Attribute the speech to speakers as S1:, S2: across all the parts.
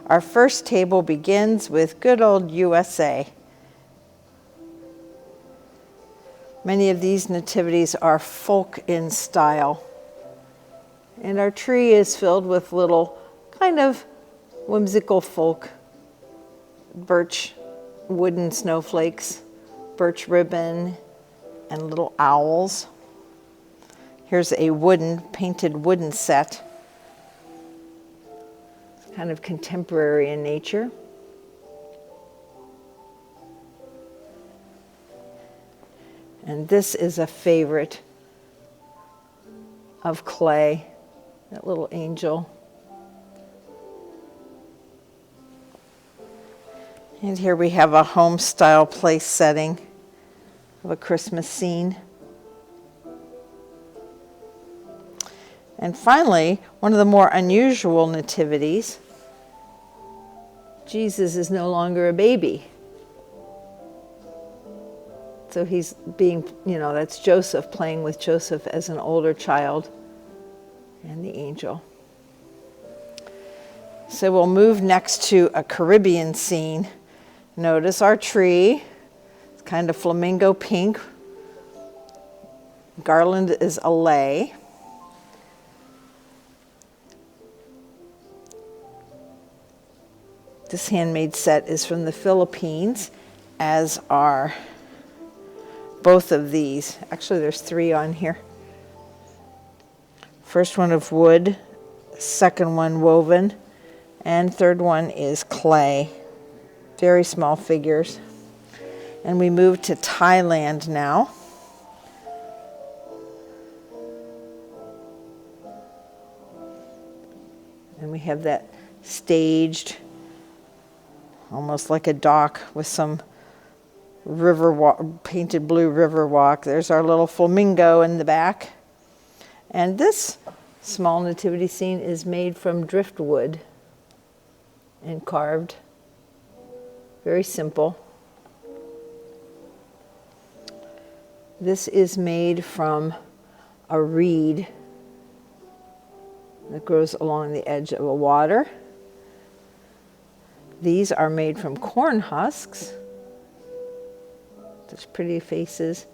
S1: Our first table begins with good old USA. Many of these nativities are folk in style. And our tree is filled with little kind of whimsical folk, birch wooden snowflakes, birch ribbon, and little owls. Here's a painted wooden set, kind of contemporary in nature. And this is a favorite of clay, that little angel. And here we have a home style place setting of a Christmas scene. And finally, one of the more unusual nativities, Jesus is no longer a baby. So he's being, that's Joseph playing with Joseph as an older child and the angel. So we'll move next to a Caribbean scene. Notice our tree. It's kind of flamingo pink. Garland is a lei. This handmade set is from the Philippines, as are both of these. Actually, there's 3 on here. First one of wood, second one woven, and third one is clay. Very small figures. And we move to Thailand now. And we have that staged, almost like a dock with some painted blue river walk. There's our little flamingo in the back. And this small nativity scene is made from driftwood and carved. Very simple. This is made from a reed that grows along the edge of a water. These are made from corn husks. Such pretty faces.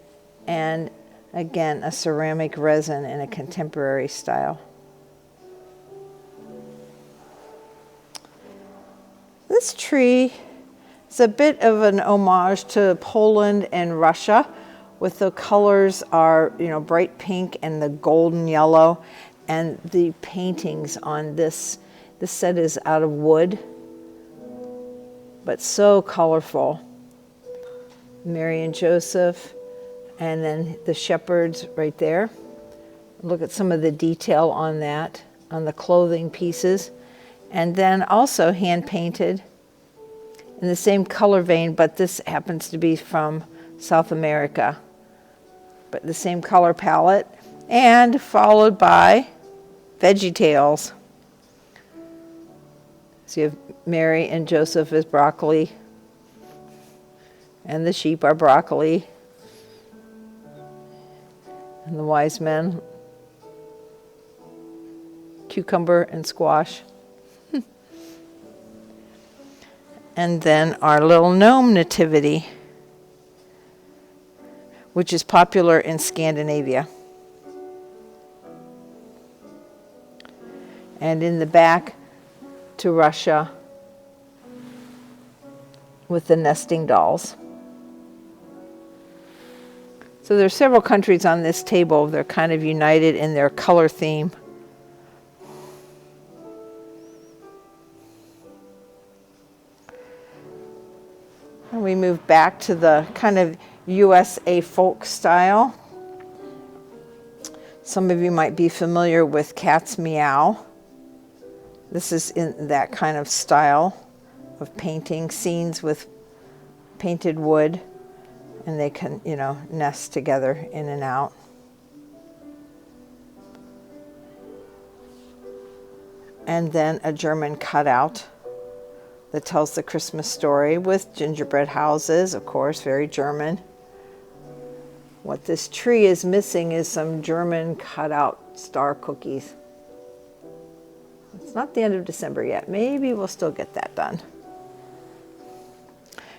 S1: And again, a ceramic resin in a contemporary style. This tree is a bit of an homage to Poland and Russia, with the colors are, bright pink and the golden yellow. And the paintings on this set is out of wood, but so colorful. Mary and Joseph, and then the shepherds right there. Look at some of the detail on that, on the clothing pieces. And then also hand painted in the same color vein, but this happens to be from South America. But the same color palette, and followed by Veggie Tales. So you have Mary and Joseph as broccoli, and the sheep are broccoli, and the wise men, cucumber and squash. And then our little gnome nativity, which is popular in Scandinavia. And in the back to Russia with the nesting dolls. So there's several countries on this table. They're kind of united in their color theme. And we move back to the kind of USA folk style. Some of you might be familiar with Cat's Meow. This is in that kind of style of painting, scenes with painted wood, and they can, nest together in and out. And then a German cutout that tells the Christmas story with gingerbread houses, of course, very German. What this tree is missing is some German cutout star cookies. It's not the end of December yet. Maybe we'll still get that done.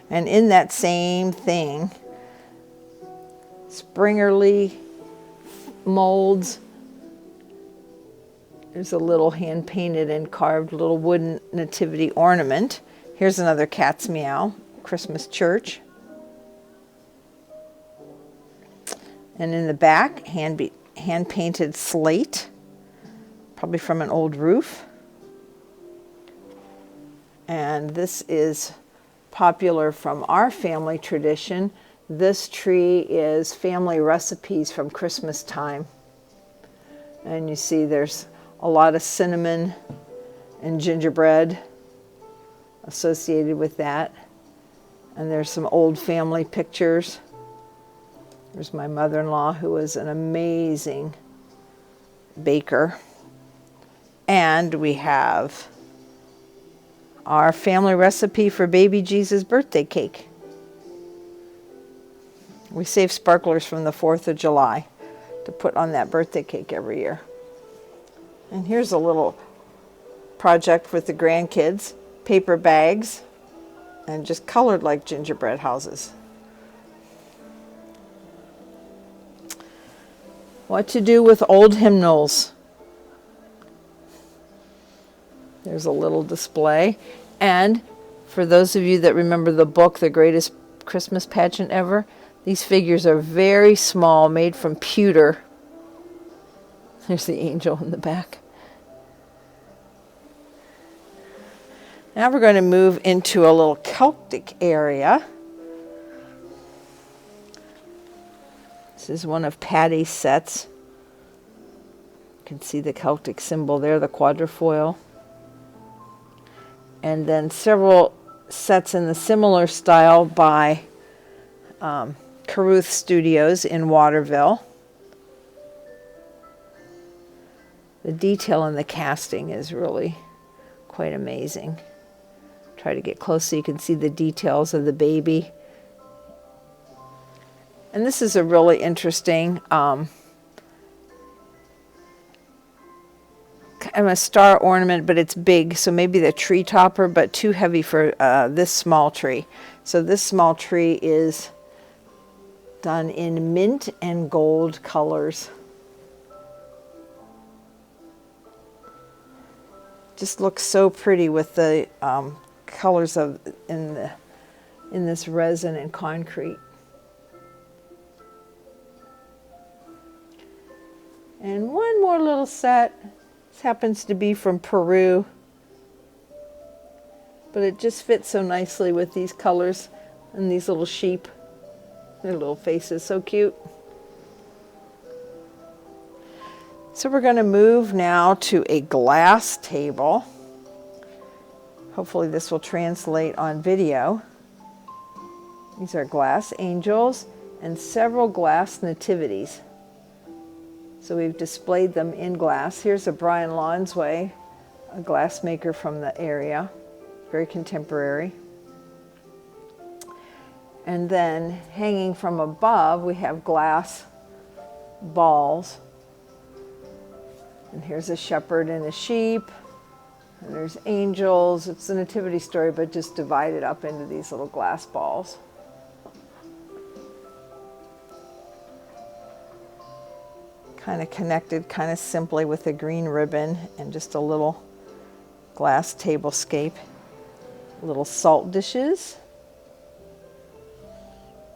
S1: And in that same thing, springerly molds. There's a little hand-painted and carved little wooden nativity ornament. Here's another cat's meow, Christmas church. And in the back, hand-painted slate, probably from an old roof. And this is popular from our family tradition. This tree is family recipes from Christmas time. And you see there's a lot of cinnamon and gingerbread associated with that. And there's some old family pictures. There's my mother-in-law, who was an amazing baker. And we have our family recipe for baby Jesus' birthday cake. We save sparklers from the 4th of July to put on that birthday cake every year. And here's a little project with the grandkids, paper bags, and just colored like gingerbread houses. What to do with old hymnals. There's a little display. And for those of you that remember the book, The Greatest Christmas Pageant Ever, these figures are very small, made from pewter. There's the angel in the back. Now we're going to move into a little Celtic area. This is one of Patty's sets. You can see the Celtic symbol there, the quadrifoil. And then several sets in the similar style by Caruth Studios in Waterville. The detail in the casting is really quite amazing. Try to get close so you can see the details of the baby. And this is a really interesting kind of a star ornament, but it's big, so maybe the tree topper, but too heavy for this small tree. So this small tree is done in mint and gold colors. Just looks so pretty with the colors of in this resin and concrete. And one more little set. This happens to be from Peru, but it just fits so nicely with these colors and these little sheep. Their little faces, so cute. So we're going to move now to a glass table. Hopefully this will translate on video. These are glass angels and several glass nativities. So we've displayed them in glass. Here's a Brian Lonsway, a glassmaker from the area, very contemporary. And then hanging from above, we have glass balls. And here's a shepherd and a sheep. And there's angels. It's a nativity story, but just divided up into these little glass balls. Kind of connected kind of simply with a green ribbon and just a little glass tablescape. Little salt dishes.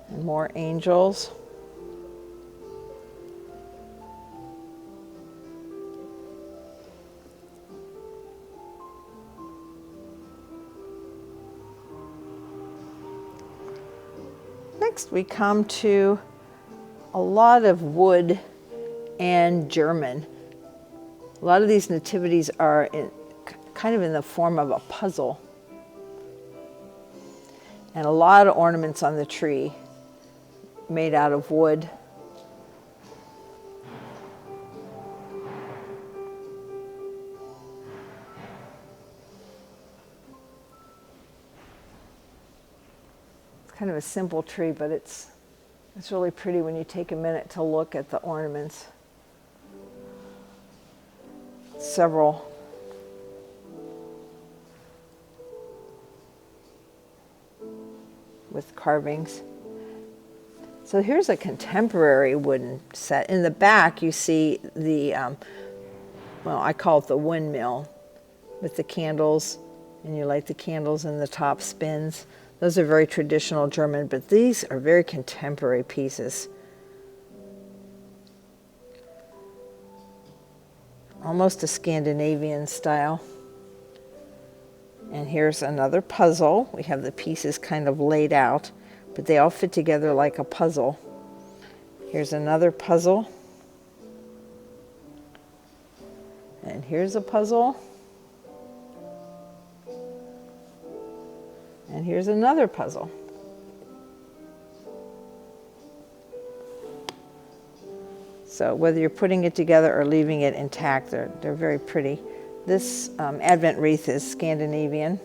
S1: And more angels. Next we come to a lot of wood and German. A lot of these nativities are kind of in the form of a puzzle. And a lot of ornaments on the tree made out of wood. It's kind of a simple tree, but it's really pretty when you take a minute to look at the ornaments. Several with carvings. So here's a contemporary wooden set. In the back you see the, well, I call it the windmill with the candles, and you light the candles and the top spins. Those are very traditional German, but these are very contemporary pieces. Almost a Scandinavian style. And here's another puzzle. We have the pieces kind of laid out, but they all fit together like a puzzle. Here's another puzzle. And here's a puzzle. And here's another puzzle. So whether you're putting it together or leaving it intact, they're very pretty. This Advent wreath is Scandinavian.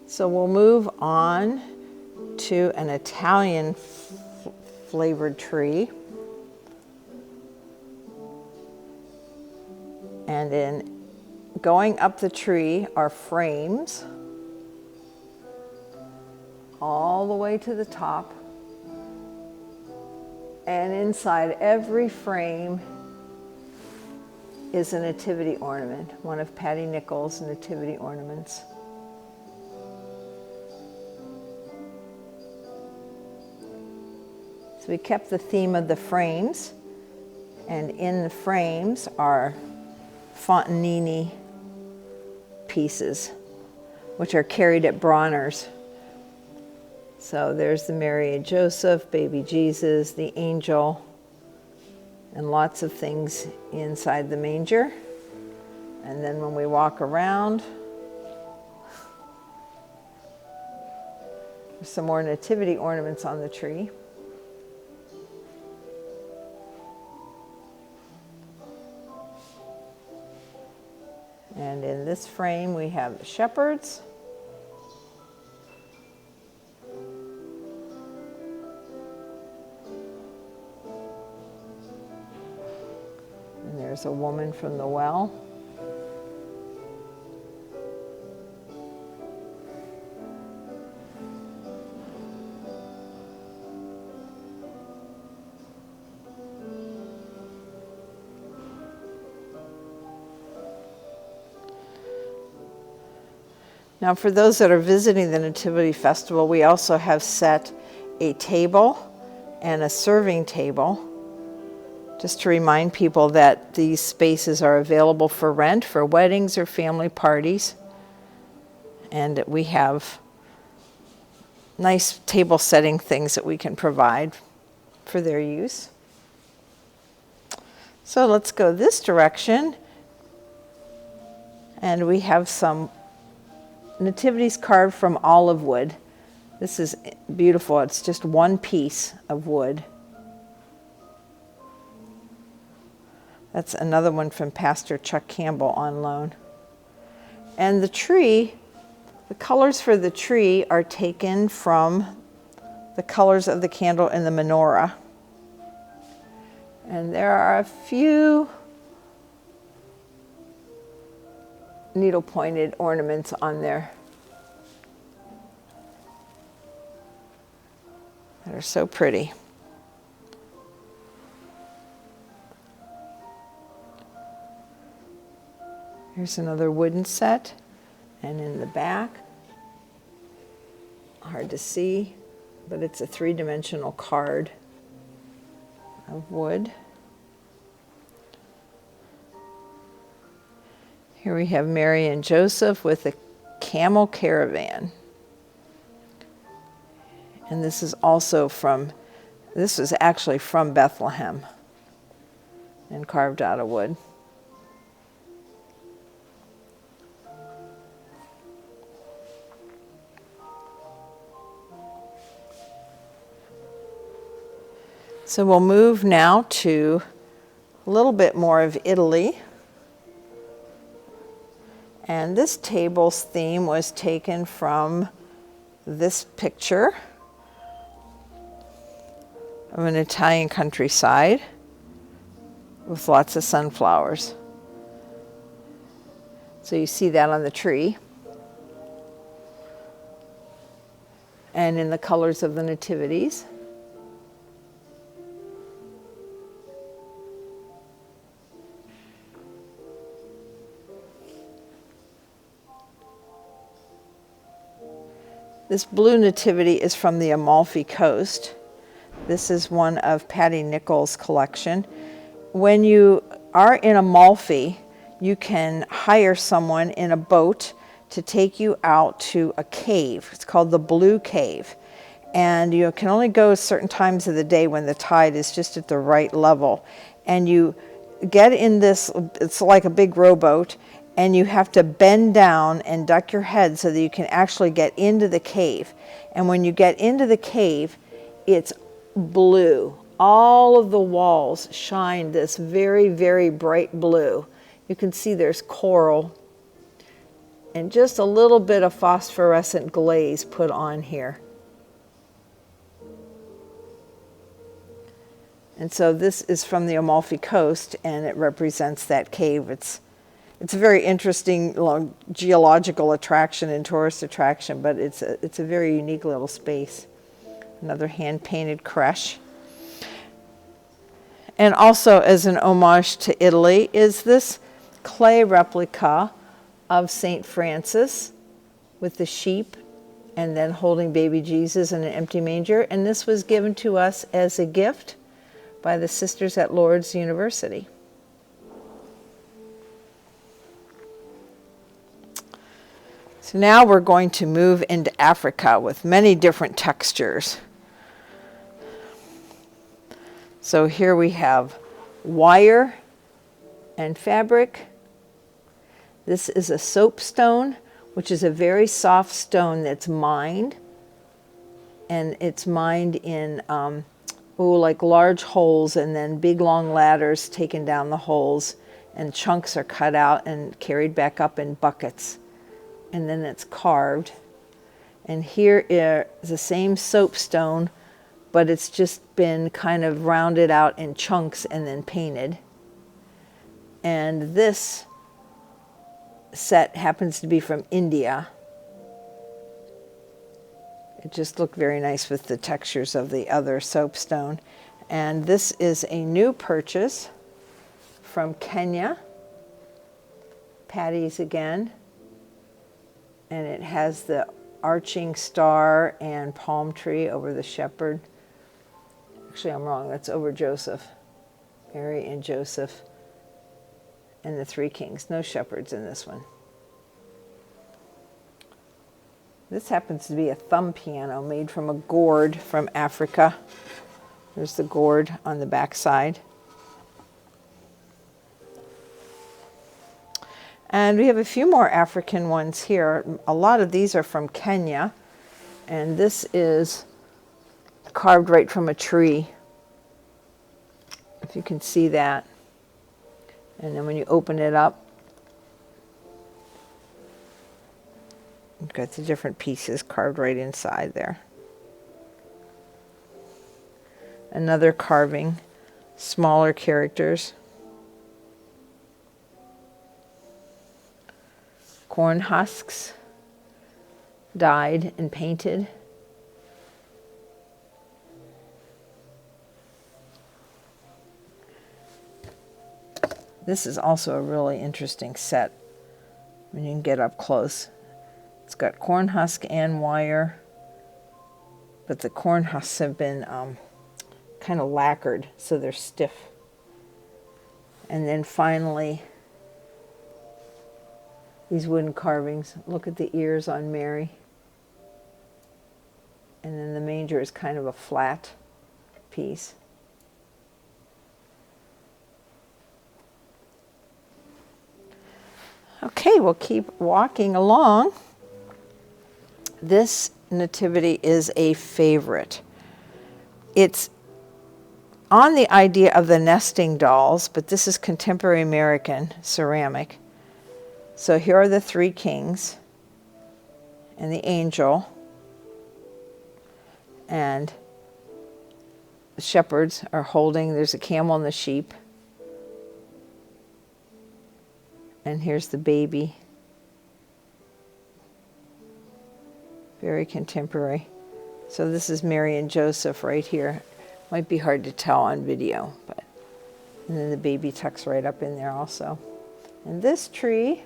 S1: So we'll move on to an Italian flavored tree. And in going up the tree are frames all the way to the top. And inside every frame is a nativity ornament, one of Patty Nichols' nativity ornaments. So we kept the theme of the frames, and in the frames are Fontanini pieces, which are carried at Bronner's. So there's the Mary and Joseph, baby Jesus, the angel, and lots of things inside the manger. And then when we walk around, there's some more nativity ornaments on the tree. And in this frame we have the shepherds. And there's a woman from the well. Now, for those that are visiting the Nativity Festival, we also have set a table and a serving table, just to remind people that these spaces are available for rent for weddings or family parties. And we have nice table setting things that we can provide for their use. So let's go this direction. And we have some nativities carved from olive wood. This is beautiful. It's just one piece of wood. That's another one from Pastor Chuck Campbell on loan. And the tree, the colors for the tree are taken from the colors of the candle in the menorah. And there are a few needle-pointed ornaments on there that are so pretty. Here's another wooden set, and in the back, hard to see, but it's a three-dimensional card of wood. Here we have Mary and Joseph with a camel caravan. And this is also this is actually from Bethlehem and carved out of wood. So we'll move now to a little bit more of Italy. And this table's theme was taken from this picture of an Italian countryside with lots of sunflowers. So you see that on the tree. And in the colors of the Nativities. This blue nativity is from the Amalfi Coast. This is one of Patty Nichols' collection. When you are in Amalfi, you can hire someone in a boat to take you out to a cave. It's called the Blue Cave. And you can only go certain times of the day when the tide is just at the right level. And you get in this, it's like a big rowboat, and you have to bend down and duck your head so that you can actually get into the cave. And when you get into the cave, it's blue. All of the walls shine this very, very bright blue. You can see there's coral and just a little bit of phosphorescent glaze put on here. And so this is from the Amalfi Coast, and it represents that cave. It's a very interesting geological attraction and tourist attraction, but it's a very unique little space. Another hand-painted creche. And also, as an homage to Italy, is this clay replica of St. Francis with the sheep and then holding baby Jesus in an empty manger. And this was given to us as a gift by the sisters at Lourdes University. So now we're going to move into Africa with many different textures. So here we have wire and fabric. This is a soapstone, which is a very soft stone that's mined. And it's mined in like large holes, and then big long ladders taken down the holes, and chunks are cut out and carried back up in buckets. And then it's carved. And here is the same soapstone, but it's just been kind of rounded out in chunks and then painted. And this set happens to be from India. It just looked very nice with the textures of the other soapstone. And this is a new purchase from Kenya. Patty's again. And it has the arching star and palm tree over the shepherd. Actually, I'm wrong. That's over Joseph. Mary and Joseph and the three kings. No shepherds in this one. This happens to be a thumb piano made from a gourd from Africa. There's the gourd on the back side. And we have a few more African ones here. A lot of these are from Kenya. And this is carved right from a tree, if you can see that. And then when you open it up, you've got the different pieces carved right inside there. Another carving, smaller characters. Corn husks, dyed and painted. This is also a really interesting set when you can get up close. It's got corn husk and wire, but the corn husks have been kind of lacquered, so they're stiff. And then finally, these wooden carvings. Look at the ears on Mary. And then the manger is kind of a flat piece. Okay, we'll keep walking along. This nativity is a favorite. It's on the idea of the nesting dolls, but this is contemporary American ceramic. So here are the three kings and the angel. And shepherds are holding. There's a camel and the sheep. And here's the baby. Very contemporary. So this is Mary and Joseph right here. Might be hard to tell on video, but and then the baby tucks right up in there also. And this tree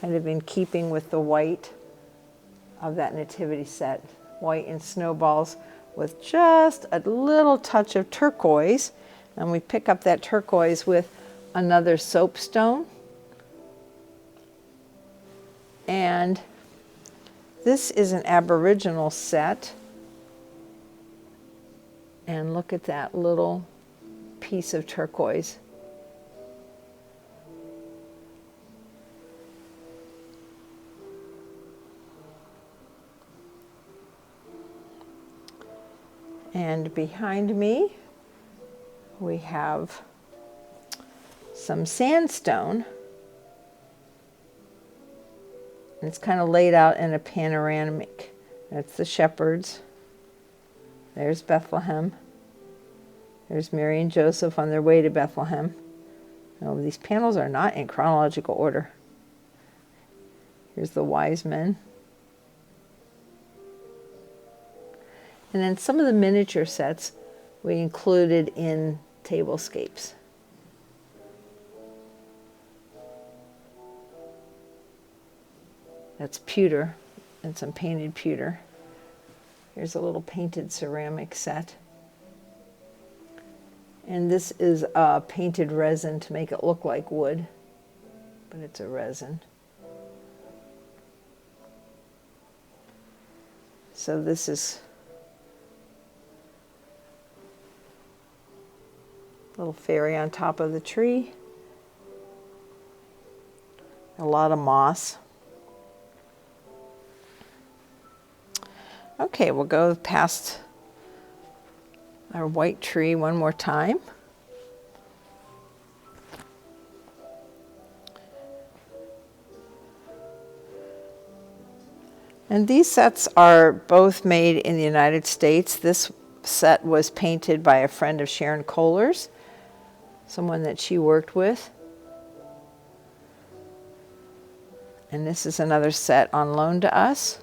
S1: kind of in keeping with the white of that nativity set, white and snowballs with just a little touch of turquoise. And we pick up that turquoise with another soapstone. And this is an Aboriginal set. And look at that little piece of turquoise. And behind me, we have some sandstone. It's kind of laid out in a panoramic. That's the shepherds. There's Bethlehem. There's Mary and Joseph on their way to Bethlehem. Oh, these panels are not in chronological order. Here's the wise men. And then some of the miniature sets we included in tablescapes. That's pewter and some painted pewter. Here's a little painted ceramic set. And this is a painted resin to make it look like wood, but it's a resin. So this is a little fairy on top of the tree. A lot of moss. Okay, we'll go past our white tree one more time. And these sets are both made in the United States. This set was painted by a friend of Sharon Kohler's, someone that she worked with. And this is another set on loan to us.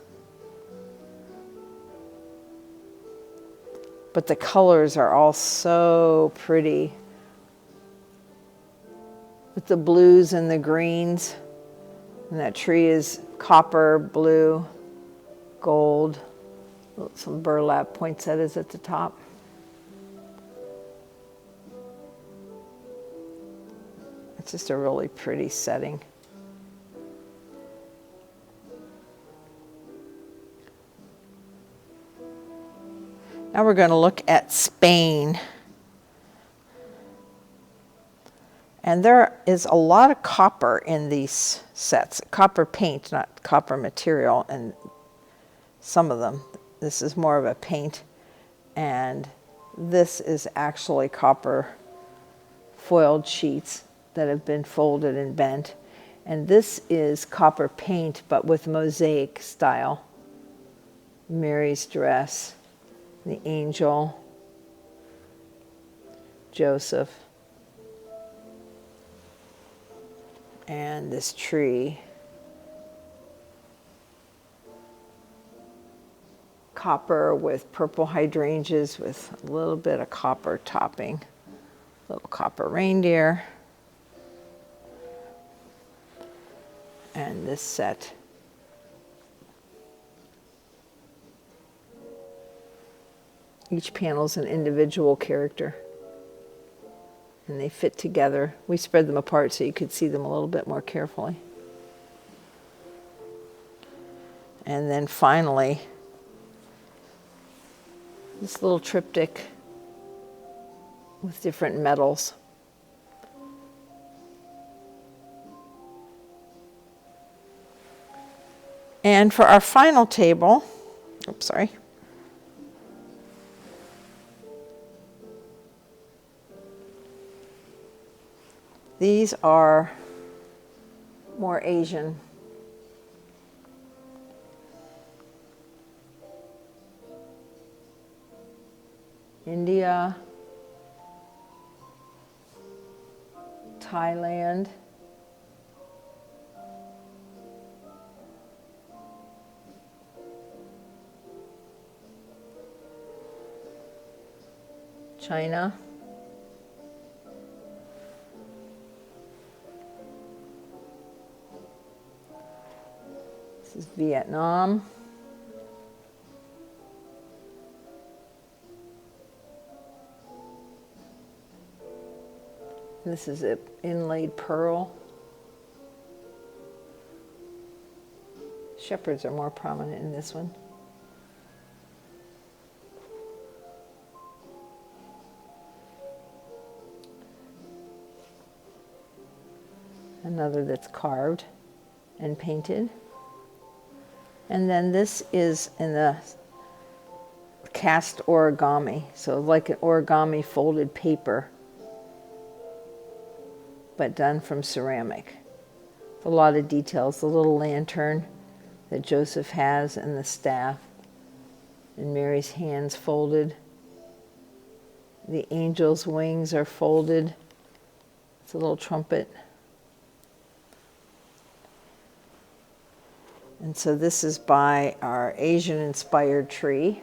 S1: But the colors are all so pretty, with the blues and the greens. And that tree is copper, blue, gold, some burlap poinsettias at the top. It's just a really pretty setting. Now we're going to look at Spain. And there is a lot of copper in these sets. Copper paint, not copper material, and some of them. This is more of a paint. And this is actually copper foiled sheets that have been folded and bent. And this is copper paint, but with mosaic style. Mary's dress. The angel, Joseph, and this tree. Copper with purple hydrangeas with a little bit of copper topping. Little copper reindeer. And this set. Each panel is an individual character, and they fit together. We spread them apart so you could see them a little bit more carefully. And then finally, this little triptych with different metals. And for our final table, oops, sorry. These are more Asian. India, Thailand, China, this is Vietnam, this is an inlaid pearl. Shepherds are more prominent in this one. Another that's carved and painted. And then this is in the cast origami, so like an origami folded paper, but done from ceramic. A lot of details, the little lantern that Joseph has and the staff, and Mary's hands folded. The angel's wings are folded. It's a little trumpet. And so this is by our Asian-inspired tree.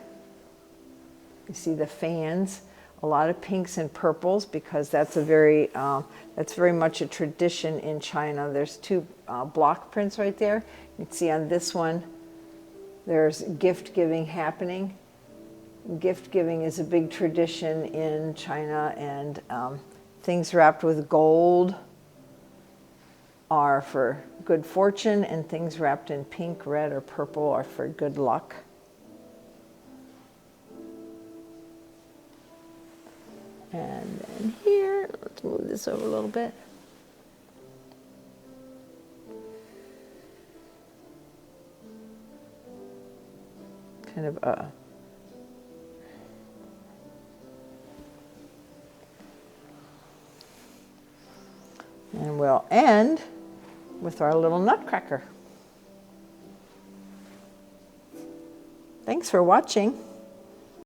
S1: You see the fans, a lot of pinks and purples, because that's very much a tradition in China. There's two block prints right there. You can see on this one, there's gift giving happening. Gift giving is a big tradition in China, and things wrapped with gold are for good fortune, and things wrapped in pink, red, or purple are for good luck. And then here, let's move this over a little bit. Kind of a and we'll end with our little nutcracker. Thanks for watching.